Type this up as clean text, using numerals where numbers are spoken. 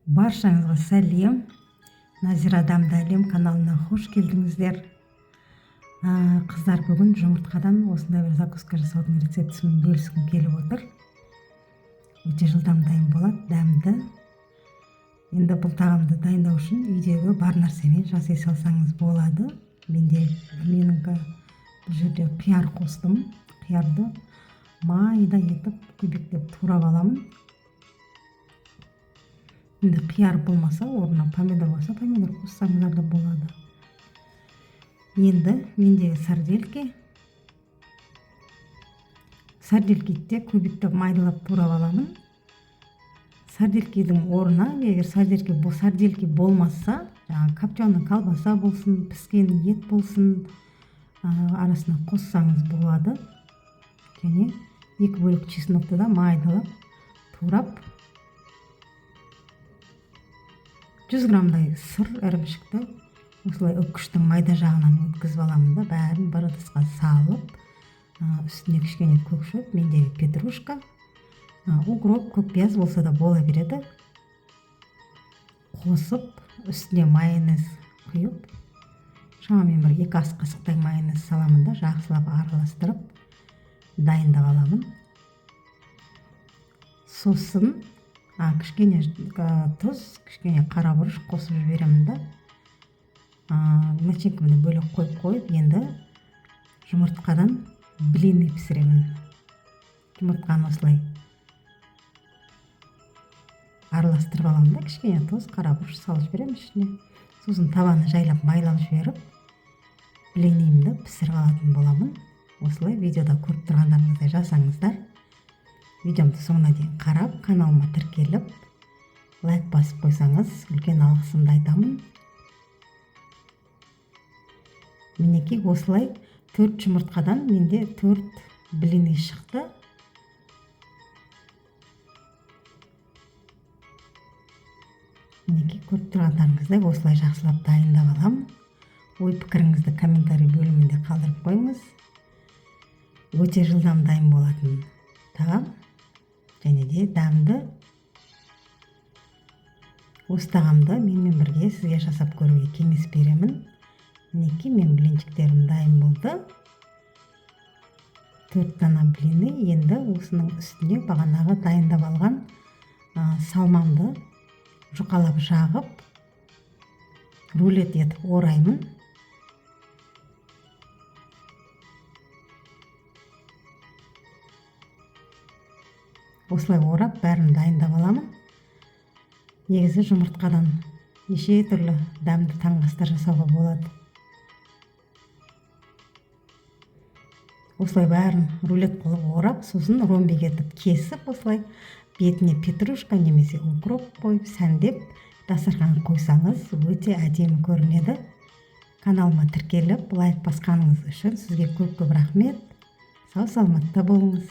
Баршаңызға сәлем. Назира Дамды әлем каналына хош келдіңіздер. Қыздар, бүгін жұмыртқадан осындай бір закуска жасаудың рецептісімен бөліскім келіп отыр. Өте жылдам дайын болады, дәмді. Енді бұл тағамды дайындау үшін үйдегі бар нәрсемен жасай салсаңыз болады. Менің бұл жерде қияр қостым. Қиярды майда етіп көбіктеп турап аламын. Енді қияр болмаса, орнына помидор болса, помидор қоссаңыздар да болады. Енді мендегі сарделкеде көбіктеп майдалап турап аламын. Сарделкенің орнына, егер сарделке болмаса, копченый колбаса болсын, піскен ет болсын, арасына қоссаңыз болады. Және 2 бөлік чеснокты да майдалап турап 100 граммдай сыр ірімшікті осылай үккіштің майда жағынан өткізіп аламын да, бәрін бір ыдысқа салып, үстіне кішкене көкшөп, мендегі петрушка, укроп, көкпияз болса да бола береді. Қосып, үстіне майонез құйып, шамамен бір 2 ас қасықтай майонез саламын да, жақсылап араластырып дайындап аламын. Сосын кішкене тұз, кішкене қара бұрыш қосып жіберемін да. Начинкамды бөлек қойып, енді жұмыртқадан блины пісіремін. Жұмыртқаны осылай араластырып аламын да, кішкене тұз, қара бұрыш салып жіберемін ішіне. Сосын табаны жайлап майлап жіберіп, блинімді пісіріп алатын боламын. Осылай видеода көріп тұрғандарыңыздай жасаңыздар. Видеомды соңына дейін қарап, каналыма тіркеліп, лайк басып қойсаңыз, үлкен алғысымды айтамын. Мінекей осылай 4 жұмыртқадан менде 4 блины шықты. Мінекей көріп тұрғандарыңыздай осылай жақсылап дайындап аламын. Ой пікіріңізді комментарий бөлімінде қалдырып қойыңыз. Өте жылдам дайын болатын тағам. Және де дәмді. Осы тағамды менімен бірге сізге жасап көруге кеңес беремін. Мінекей мен блинчиктерім дайын болды. 4 дана блины. Енді осының үстіне бағанағы дайындап алған салмамды жұқалап жағып, рулет етіп ораймын. Осылай орап, бәрін дайындап аламын. Негізі жұмыртқадан неше түрлі дәмді таңғастар жасауға болады. Осылай бәрін рулет қылып орап, сосын ромбик етіп кесіп, осылай бетіне петрушка немесе укроп қойып, сәндеп, дастарханға қойсаңыз, өте әдемі көрінеді. Каналыма тіркеліп, лайк басқаныңыз үшін сізге көп рахмет. Сау саламатта болыңыз.